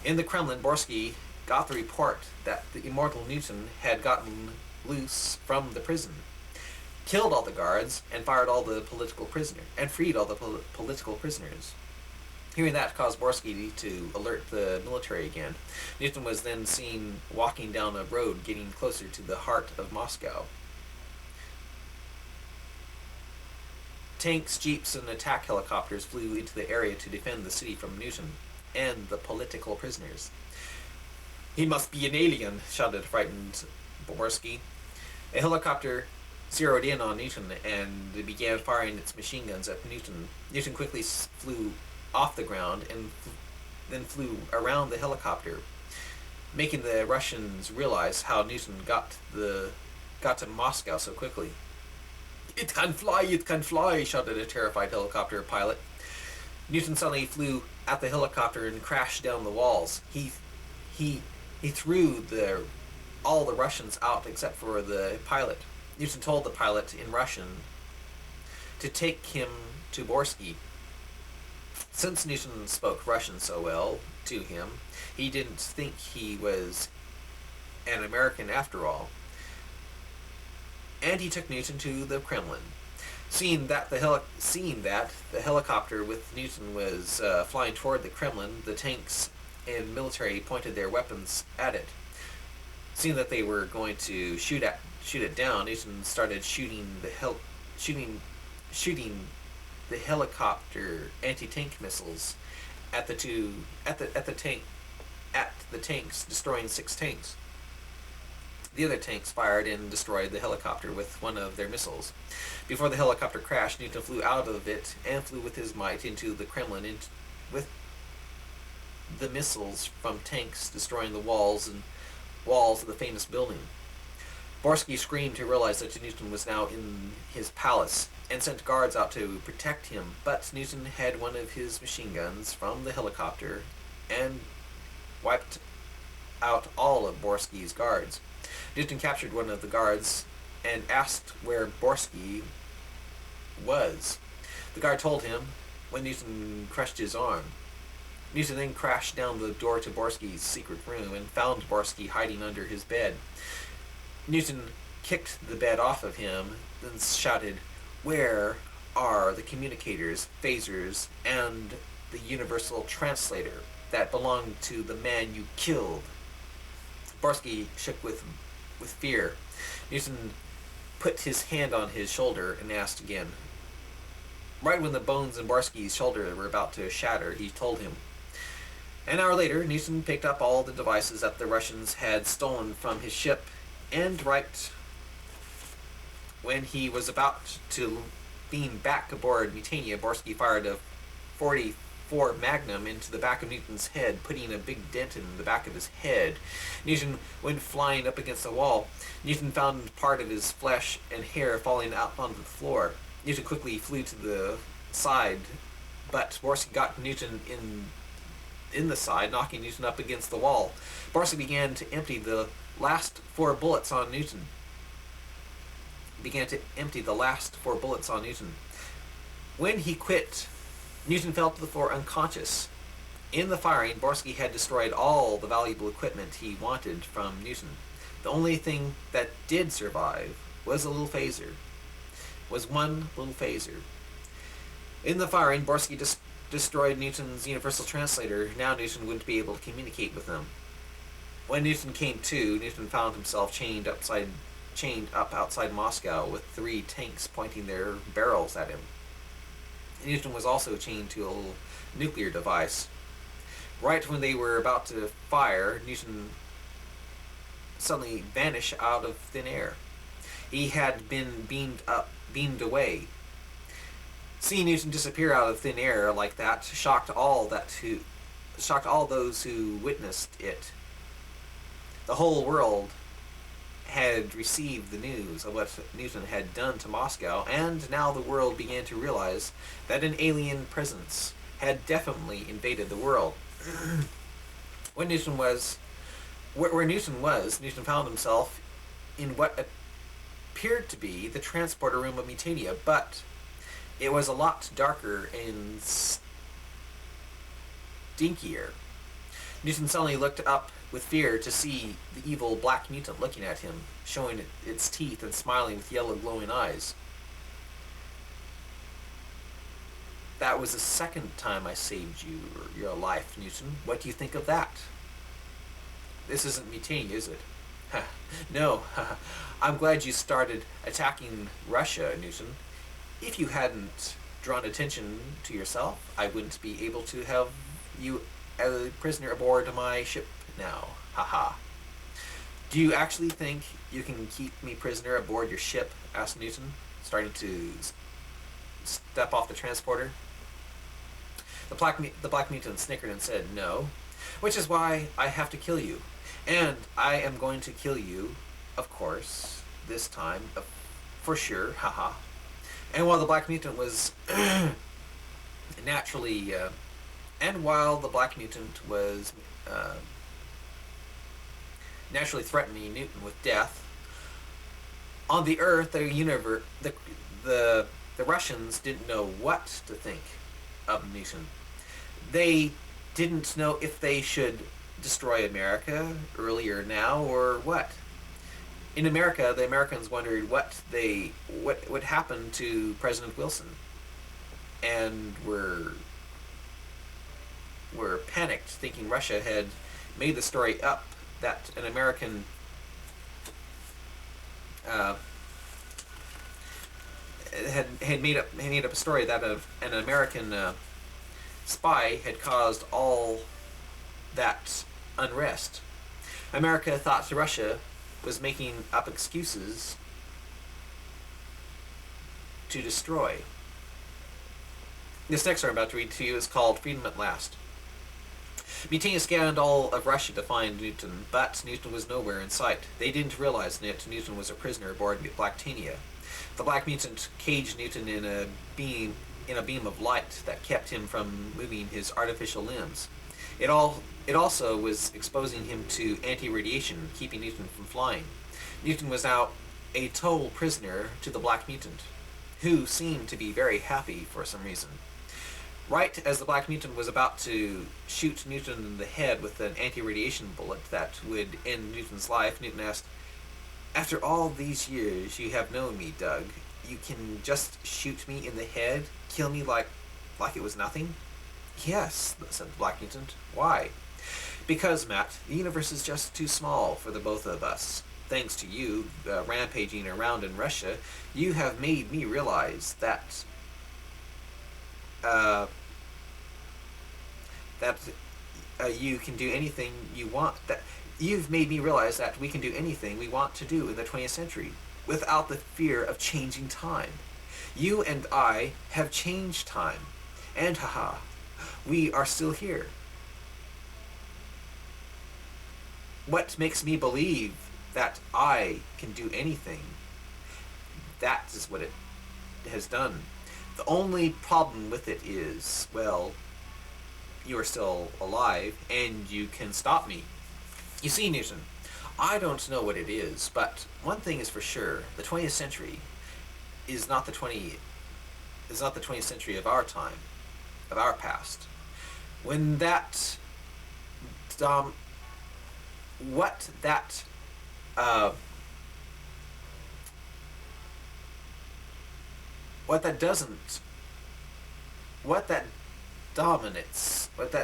In the Kremlin, Borsky got the report that the immortal Newton had gotten loose from the prison, killed all the guards, and fired all the political prisoners, and freed all the political prisoners. Hearing that caused Borsky to alert the military again. Newton was then seen walking down a road getting closer to the heart of Moscow. Tanks, jeeps, and attack helicopters flew into the area to defend the city from Newton and the political prisoners. "He must be an alien," shouted frightened Borsky. A helicopter zeroed in on Newton and began firing its machine guns at Newton. Newton quickly flew off the ground and then flew around the helicopter, making the Russians realize how Newton got to Moscow so quickly. It can fly, shouted a terrified helicopter pilot. Newton suddenly flew at the helicopter and crashed down the walls. He threw all the Russians out except for the pilot. Newton told the pilot in Russian to take him to Borsky. Since Newton spoke Russian so well to him, he didn't think he was an American after all. And he took Newton to the Kremlin. Seeing that the helicopter with Newton was flying toward the Kremlin, the tanks and military pointed their weapons at it. Seeing that they were going to shoot it down, Newton started shooting the helicopter anti-tank missiles at the tanks, destroying 6 tanks. The other tanks fired and destroyed the helicopter with one of their missiles. Before the helicopter crashed, Newton flew out of it and flew with his might into the Kremlin with the missiles from tanks destroying the walls of the famous building. Borsky screamed to realize that Newton was now in his palace and sent guards out to protect him, but Newton had one of his machine guns from the helicopter and wiped out all of Borsky's guards. Newton captured one of the guards and asked where Borsky was. The guard told him when Newton crushed his arm. Newton then crashed down the door to Borsky's secret room and found Borsky hiding under his bed. Newton kicked the bed off of him, then shouted, "Where are the communicators, phasers, and the universal translator that belonged to the man you killed?" Borsky shook with fear. Newton put his hand on his shoulder and asked again. Right when the bones in Borsky's shoulder were about to shatter, he told him. An hour later, Newton picked up all the devices that the Russians had stolen from his ship, and right when he was about to beam back aboard Mutania, Borsky fired a .44 Magnum into the back of Newton's head, putting a big dent in the back of his head. Newton went flying up against the wall. Newton found part of his flesh and hair falling out onto the floor. Newton quickly flew to the side, but Borsky got Newton in the side, knocking Newton up against the wall. Borsky began to empty the last 4 bullets on Newton. When he quit, Newton fell to the floor unconscious. In the firing, Borsky had destroyed all the valuable equipment he wanted from Newton. The only thing that did survive was one little phaser. In the firing, Borsky destroyed Newton's universal translator. Now Newton wouldn't be able to communicate with him. When Newton came to, Newton found himself chained up outside Moscow with 3 tanks pointing their barrels at him. Newton was also chained to a little nuclear device. Right when they were about to fire, Newton suddenly vanished out of thin air. He had been beamed away. Seeing Newton disappear out of thin air like that shocked all those who witnessed it. The whole world had received the news of what Newton had done to Moscow, and now the world began to realize that an alien presence had definitely invaded the world. Where Newton was, Newton found himself in what appeared to be the transporter room of Mutania, but it was a lot darker and stinkier. Newton suddenly looked up with fear to see the evil black mutant looking at him, showing its teeth and smiling with yellow glowing eyes. That was the second time I saved your life, Newton. What do you think of that? This isn't meeting, is it? No, I'm glad you started attacking Russia, Newton. If you hadn't drawn attention to yourself, I wouldn't be able to have you as a prisoner aboard my ship now. Haha. Do you actually think you can keep me prisoner aboard your ship? Asked Newton, starting to step off the transporter. The black mutant snickered and said, no, which is why I have to kill you. And I am going to kill you, of course, this time, for sure, haha. And while the black mutant was naturally, naturally threatening Newton with death, on the Earth, the Russians didn't know what to think of Newton. They didn't know if they should destroy America earlier now or what. In America, the Americans wondered what would happen to President Wilson, and were panicked, thinking Russia had made the story up that an American had made up a story that an American spy had caused all that unrest. America thought Russia was making up excuses to destroy. This next story I'm about to read to you is called Freedom at Last. Mutiny scanned all of Russia to find Newton, but Newton was nowhere in sight. They didn't realize that Newton was a prisoner aboard Blacktania. The black mutant caged Newton in a beam of light that kept him from moving his artificial limbs. It also was exposing him to anti-radiation, keeping Newton from flying. Newton was now a total prisoner to the black mutant, who seemed to be very happy for some reason. Right as the black mutant was about to shoot Newton in the head with an anti-radiation bullet that would end Newton's life, Newton asked, "After all these years you have known me, Doug, you can just shoot me in the head, kill me like it was nothing?" "Yes," said the black mutant. "Why?" "Because, Matt, the universe is just too small for the both of us. Thanks to you, rampaging around in Russia, you have made me realize that you can do anything you want. That you've made me realize that we can do anything we want to do in the 20th century without the fear of changing time. You and I have changed time, and haha, we are still here. What makes me believe that I can do anything? That is what it has done. The only problem with it is, well, you are still alive, and you can stop me. You see, Newton, I don't know what it is, but one thing is for sure: the 20th century is not the 20th century of our time, of our past. When that what that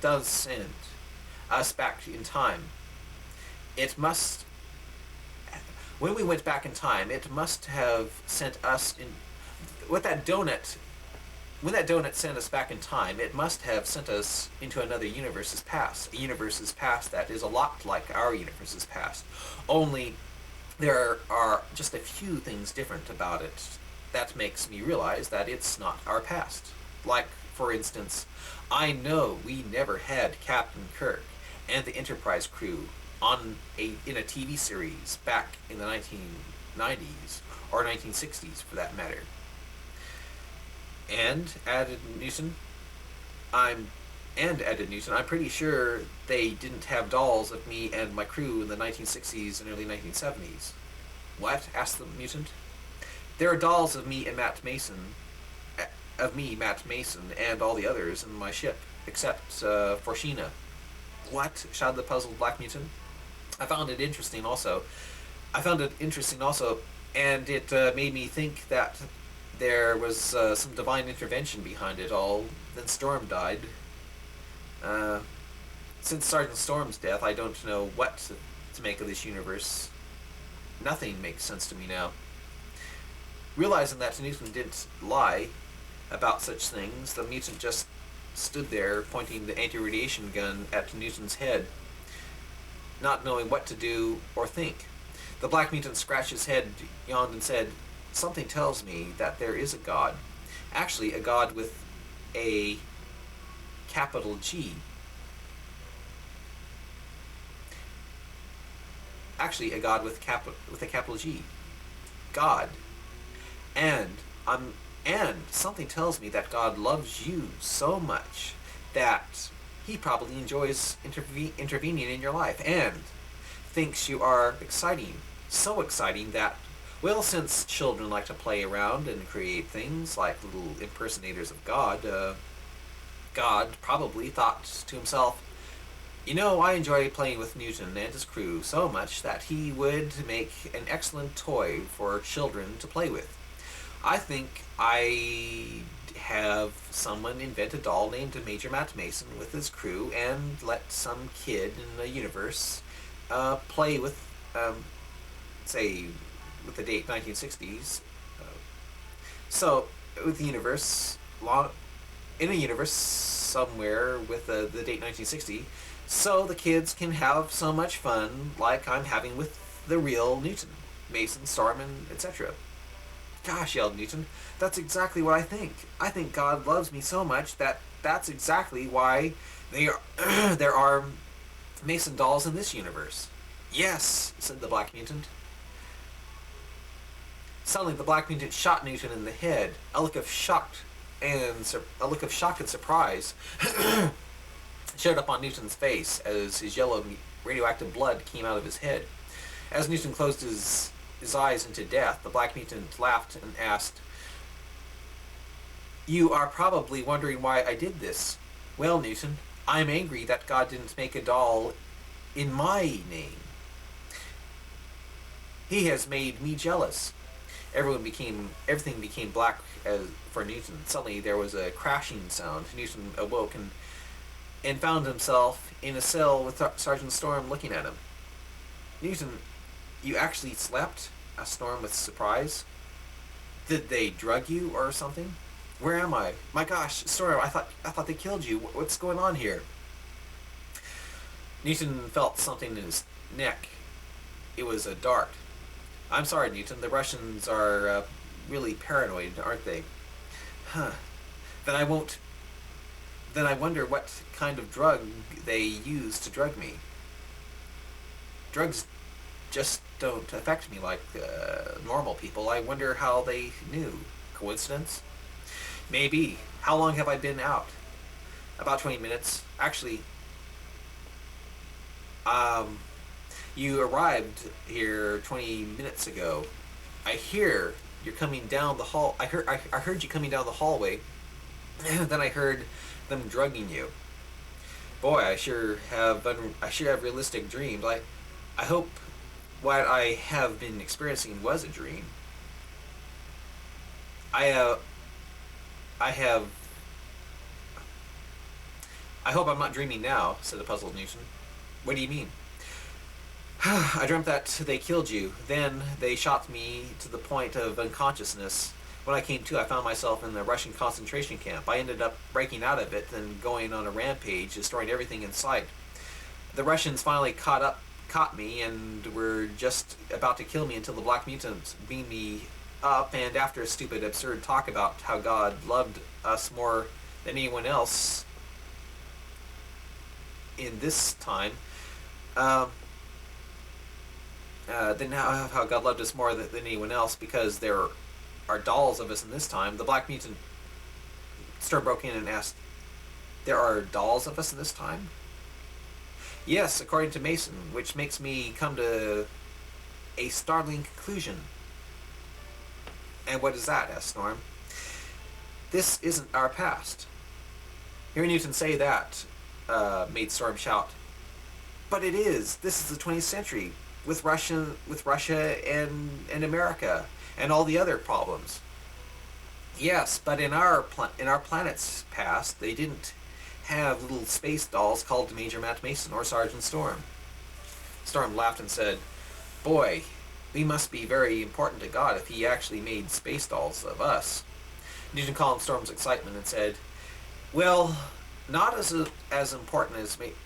does send us back in time. When we went back in time, it must have sent us in. When that donut sent us back in time, it must have sent us into another universe's past. A universe's past that is a lot like our universe's past. Only there are just a few things different about it that makes me realize that it's not our past. Like, for instance, I know we never had Captain Kirk and the Enterprise crew in a TV series back in the 1990s, or 1960s for that matter. And, added Newton, I'm pretty sure they didn't have dolls of me and my crew in the 1960s and early 1970s. What? Asked the mutant. There are dolls of me, Matt Mason, and all the others in my ship, except for Sheena. What? Shouted the puzzled Black Mutant. I found it interesting also. I found it interesting also, and it made me think that there was some divine intervention behind it all. Then Storm died. Uh, since Sergeant Storm's death, I don't know what to make of this universe. Nothing makes sense to me now. Realizing that Newton didn't lie about such things, the mutant just stood there pointing the anti-radiation gun at Newton's head, not knowing what to do or think. The Black Mutant scratched his head, yawned, and said, "Something tells me that there is a God. Actually, a God with a capital G. Actually, a God with a capital G. God. And something tells me that God loves you so much that he probably enjoys intervening in your life and thinks you are exciting. So exciting that, well, since children like to play around and create things like little impersonators of God, God probably thought to himself, you know, I enjoy playing with Newton and his crew so much that he would make an excellent toy for children to play with. I think I have someone invent a doll named Major Matt Mason with his crew and let some kid in the universe play with, say, with the date 1960s. So, with the universe, in a universe somewhere with the date 1960, so the kids can have so much fun like I'm having with the real Newton, Mason, Storm, and etc. Gosh, yelled Newton, that's exactly what I think. I think God loves me so much that that's exactly why there are Mason dolls in this universe. Yes, said the Black Mutant. Suddenly, the Black Mutant shot Newton in the head. A look of shock and surprise showed up on Newton's face as his yellow radioactive blood came out of his head. As Newton closed his eyes into death, the Black Mutant laughed and asked, "You are probably wondering why I did this. Well, Newton, I'm angry that God didn't make a doll in my name. He has made me jealous." Everything became black for Newton. Suddenly there was a crashing sound. Newton awoke and found himself in a cell with Sergeant Storm looking at him. "Newton, you actually slept?" asked Storm with surprise. "Did they drug you or something? Where am I? My gosh, Storm, I thought they killed you. What's going on here?" Newton felt something in his neck. It was a dart. "I'm sorry, Newton. The Russians are really paranoid, aren't they?" "Huh. Then I wonder what kind of drug they use to drug me. Drugs just don't affect me like normal people. I wonder how they knew. Coincidence? Maybe. How long have I been out?" "About 20 minutes. Actually, you arrived here 20 minutes ago. I hear you're coming down the hall. I heard you coming down the hallway. Then I heard them drugging you. Boy, I sure have realistic dreams. I hope what I have been experiencing was a dream. I hope I'm not dreaming now," said the puzzled Newton. "What do you mean?" "I dreamt that they killed you. Then they shot me to the point of unconsciousness. When I came to, I found myself in the Russian concentration camp. I ended up breaking out of it and going on a rampage, destroying everything in sight. The Russians finally caught me and were just about to kill me until the Black Mutants beamed me up, and after a stupid, absurd talk about how God loved us more than anyone else in this time, then how God loved us more than anyone else because there are dolls of us in this time, the Black Mutant Storm broke in and asked, "There are dolls of us in this time?" "Yes, according to Mason, which makes me come to a startling conclusion." "And what is that?" asked Storm. "This isn't our past." Hearing Newton say that made Storm shout, But it is. This is the 20th century with Russia and America and all the other problems. Yes, but in our planet's past, they didn't have little space dolls called Major Matt Mason or Sergeant Storm. Storm laughed and said, "Boy, we must be very important to God if he actually made space dolls of us." Newton calmed Storm's excitement and said, "Well, not as important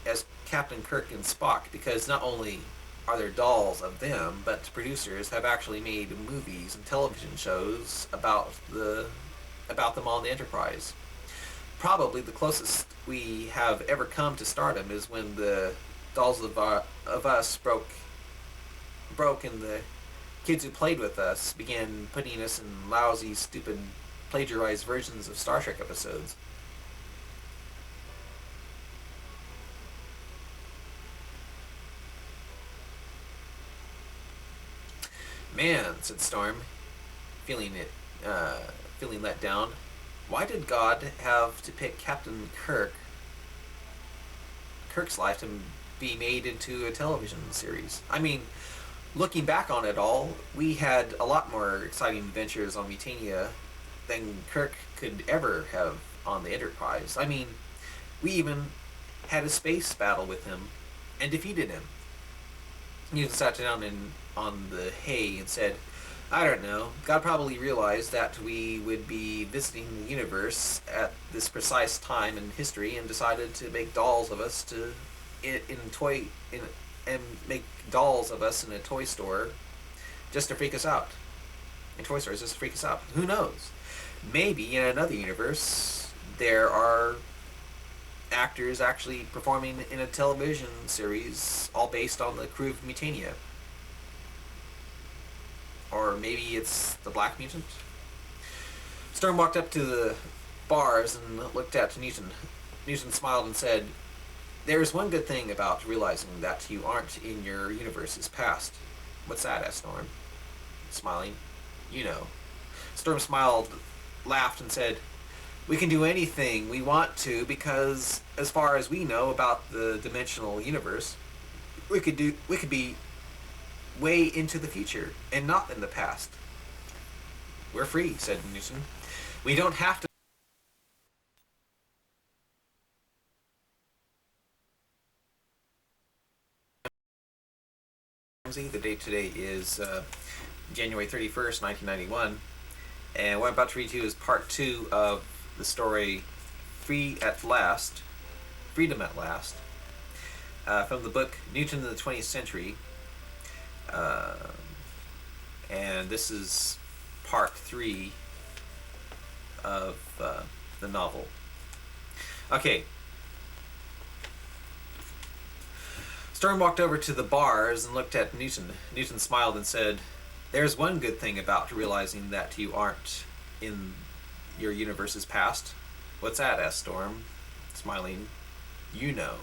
as Captain Kirk and Spock, because not only are there dolls of them, but producers have actually made movies and television shows about them on the Enterprise. Probably the closest we have ever come to stardom is when the dolls of us broke and the kids who played with us began putting us in lousy, stupid, plagiarized versions of Star Trek episodes." "Man," said Storm, feeling it, feeling let down. "Why did God have to pick Kirk's life to be made into a television series? I mean, looking back on it all, we had a lot more exciting adventures on Mutania than Kirk could ever have on the Enterprise. I mean, we even had a space battle with him and defeated him." Newton sat down on the hay and said, "I don't know. God probably realized that we would be visiting the universe at this precise time in history and decided to make dolls of us and make dolls of us in a toy store just to freak us out. In toy stores just to freak us out. Who knows? Maybe in another universe there are actors actually performing in a television series all based on the crew of Mutania. Or maybe it's the Black Mutant." Storm walked up to the bars and looked at Newton. Newton smiled and said, "There's one good thing about realizing that you aren't in your universe's past." "What's that?" asked Storm, smiling. "You know." Storm smiled, laughed, and said, "We can do anything we want to because, as far as we know about the dimensional universe, we could be way into the future and not in the past." "We're free," said Newton. "We don't have to." The date today is January 31st, 1991, and what I'm about to read to you is part 2 of the story Freedom at Last, from the book Newton in the 20th Century, and this is part 3 of the novel. Okay. Storm walked over to the bars and looked at Newton. Newton smiled and said, "There's one good thing about realizing that you aren't in your universe's past." "What's that?" asked Storm, smiling. "You know."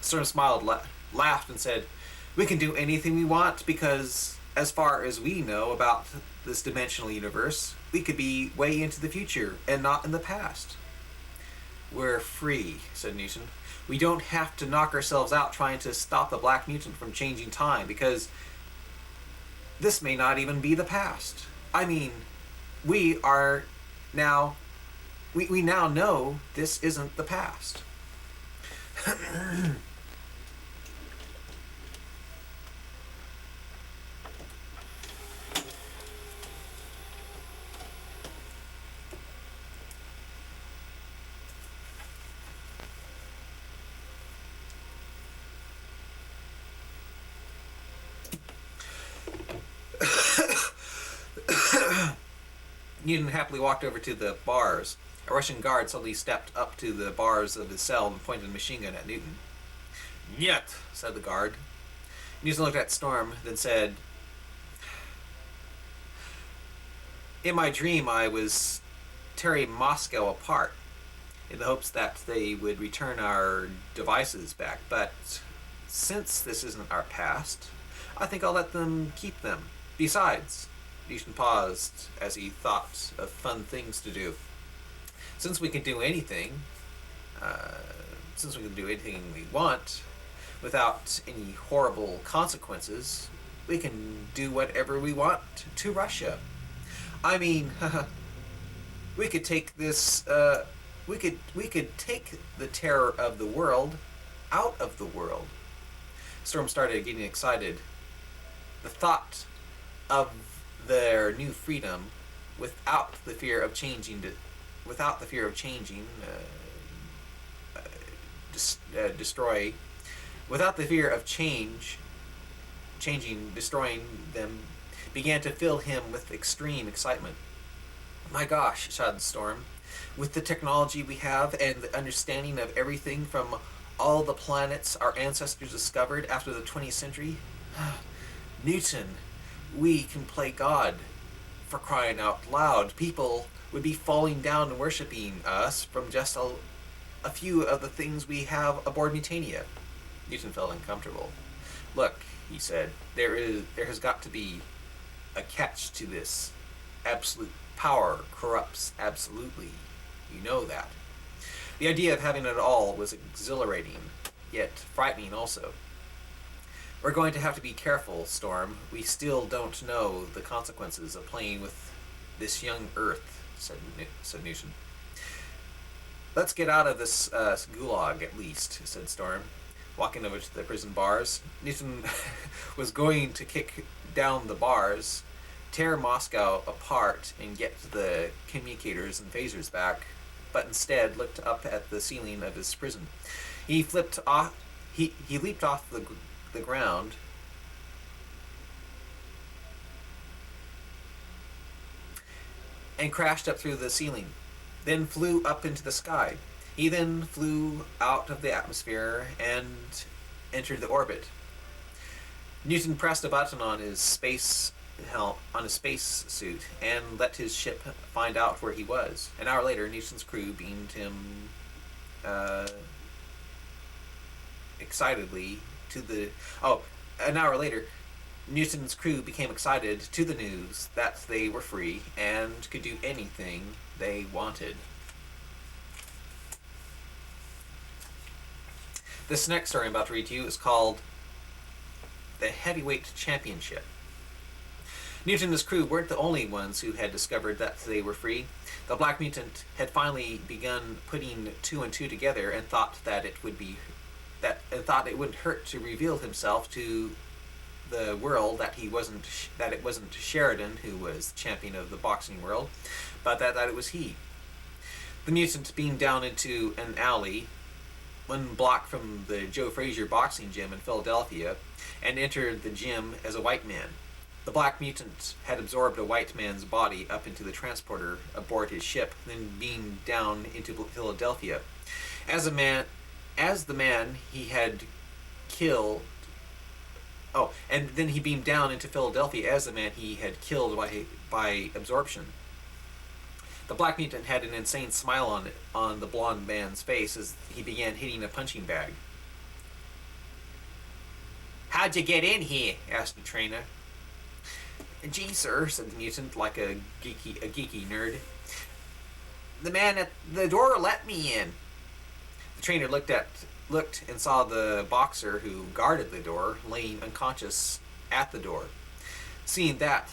Storm smiled, laughed, and said, "We can do anything we want because, as far as we know about this dimensional universe, we could be way into the future and not in the past." "We're free," said Newton. "We don't have to knock ourselves out trying to stop the Black Mutant from changing time because this may not even be the past. I mean, we now know this isn't the past." Newton happily walked over to the bars. A Russian guard suddenly stepped up to the bars of his cell and pointed a machine gun at Newton. "Nyet," said the guard. Newton looked at Storm, then said, "In my dream, I was tearing Moscow apart in the hopes that they would return our devices back. But since this isn't our past, I think I'll let them keep them. Besides," Newton paused as he thought of fun things to do. Since we can do anything we want, without any horrible consequences, we can do whatever we want to Russia. I mean, we could take this. We could take the terror of the world out of the world. Storm started getting excited. The thought of their new freedom, without the fear of changing, without the fear of changing, destroy, without the fear of changing, destroying them, began to fill him with extreme excitement. My gosh, shouted Storm. With the technology we have and the understanding of everything from all the planets our ancestors discovered after the 20th century, Newton, we can play God. For crying out loud, people would be falling down and worshipping us from just a few of the things we have aboard Mutania. Newton felt uncomfortable. Look, he said, there has got to be a catch to this. Absolute power corrupts absolutely. You know that. The idea of having it all was exhilarating, yet frightening also. We're going to have to be careful, Storm. We still don't know the consequences of playing with this young Earth, said Newton. Let's get out of this gulag, at least, said Storm, walking over to the prison bars. Newton was going to kick down the bars, tear Moscow apart, and get the communicators and phasers back, but instead looked up at the ceiling of his prison. He leaped off the ground and crashed up through the ceiling, then flew up into the sky. He then flew out of the atmosphere and entered the orbit. Newton pressed a button on his space suit and let his ship find out where he was. An hour later, Newton's crew beamed him excitedly to the... an hour later, Newton's crew became excited to the news that they were free and could do anything they wanted. This next story I'm about to read to you is called The Heavyweight Championship. Newton and his crew weren't the only ones who had discovered that they were free. The Black Mutant had finally begun putting two and two together and thought it wouldn't hurt to reveal himself to the world that it wasn't Sheridan who was the champion of the boxing world, but that it was he. The mutant beamed down into an alley, one block from the Joe Frazier boxing gym in Philadelphia, and entered the gym as a white man. The Black Mutant had absorbed a white man's body up into the transporter aboard his ship, then beamed down into Philadelphia. As the man he had killed... and then he beamed down into Philadelphia as the man he had killed by absorption. The Black Mutant had an insane smile on the blonde man's face as he began hitting a punching bag. "How'd you get in here?" asked the trainer. "Gee, sir," said the mutant, like a geeky nerd. "The man at the door let me in." The trainer looked and saw the boxer who guarded the door laying unconscious at the door. Seeing that,